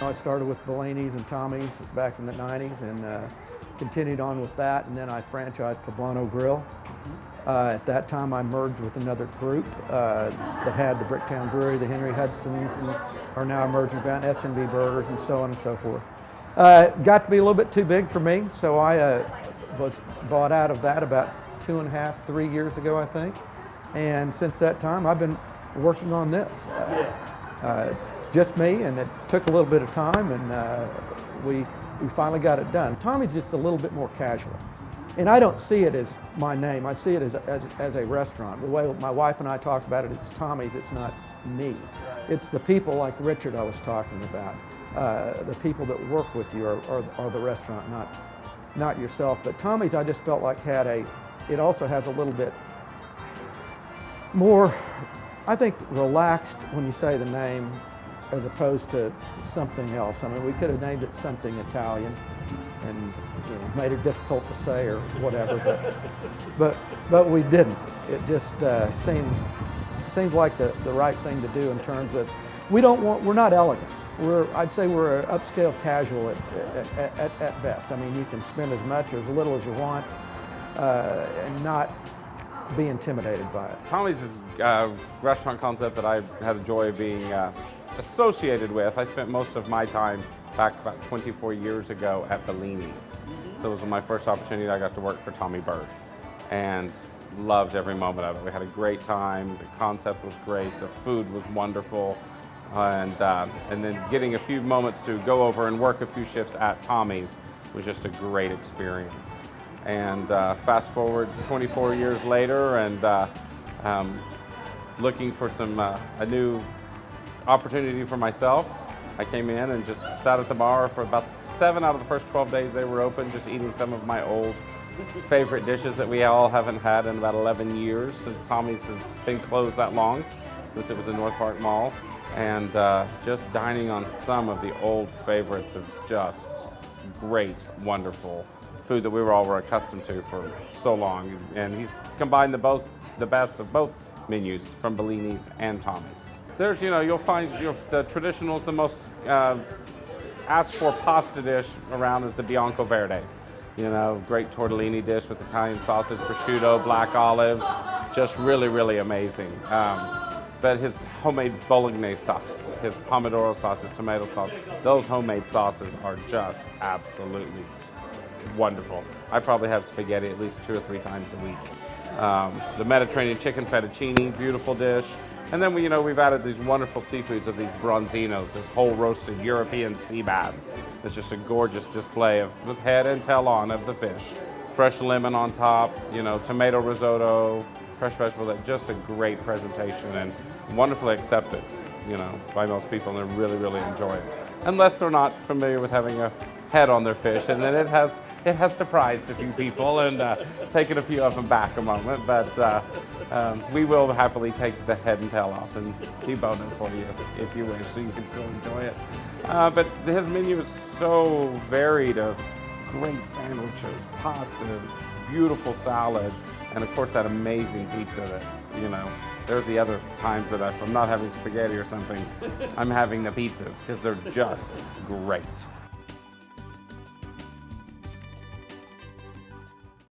I started with Bellini's and Tommy's back in the 90s and continued on with that, and then I franchised Poblano Grill. At that time I merged with another group that had the Bricktown Brewery, the Henry Hudson's, and are now emerging around S&B Burgers and so on and so forth. Got to be a little bit too big for me, so I was bought out of that about 2.5, 3 years ago, I think. And since that time I've been working on this. It's just me, and it took a little bit of time, and we finally got it done. Tommy's just a little bit more casual. And I don't see it as my name, I see it as a restaurant. The way my wife and I talk about it, it's Tommy's, it's not me. It's the people like Richard I was talking about. The people that work with you are the restaurant, not yourself. But Tommy's, I just felt like it also has a little bit more, I think, relaxed when you say the name as opposed to something else. I mean, we could have named it something Italian and made it difficult to say or whatever, but we didn't. It just seems like the right thing to do in terms of we're not elegant. I'd say we're an upscale casual at best. I mean, you can spend as much or as little as you want and not be intimidated by it. Tommy's is a restaurant concept that I had the joy of being associated with. I spent most of my time back about 24 years ago at Bellini's. So it was my first opportunity. I got to work for Tommy Bird and loved every moment of it. We had a great time. The concept was great. The food was wonderful. And then getting a few moments to go over and work a few shifts at Tommy's was just a great experience. And fast forward 24 years later, and looking for a new opportunity for myself, I came in and just sat at the bar for about 7 out of the first 12 days they were open, just eating some of my old favorite dishes that we all haven't had in about 11 years since Tommy's has been closed that long, since it was in Northpark Mall, and just dining on some of the old favorites of just great, wonderful food that we all were accustomed to for so long. And he's combined the best of both menus from Bellini's and Tommy's. There's, you'll find the traditional is the most asked for pasta dish around is the Bianco Verde. Great tortellini dish with Italian sausage, prosciutto, black olives, just really, really amazing. But his homemade bolognese sauce, his pomodoro sauce, his tomato sauce, those homemade sauces are just absolutely wonderful. I probably have spaghetti at least 2 or 3 times a week. The Mediterranean chicken fettuccine, beautiful dish. And then we've added these wonderful seafoods of these bronzinos, this whole roasted European sea bass. It's just a gorgeous display of the head and tail on of the fish. Fresh lemon on top, tomato risotto, fresh vegetable, just a great presentation and wonderfully accepted, by most people, and they really, really enjoy it. Unless they're not familiar with having a head on their fish, and then it has surprised a few people and taken a few of them back a moment, but we will happily take the head and tail off and debone it for you if you wish, so you can still enjoy it. But his menu is so varied of great sandwiches, pastas, beautiful salads, and of course that amazing pizza that, there's the other times that if I'm not having spaghetti or something, I'm having the pizzas because they're just great.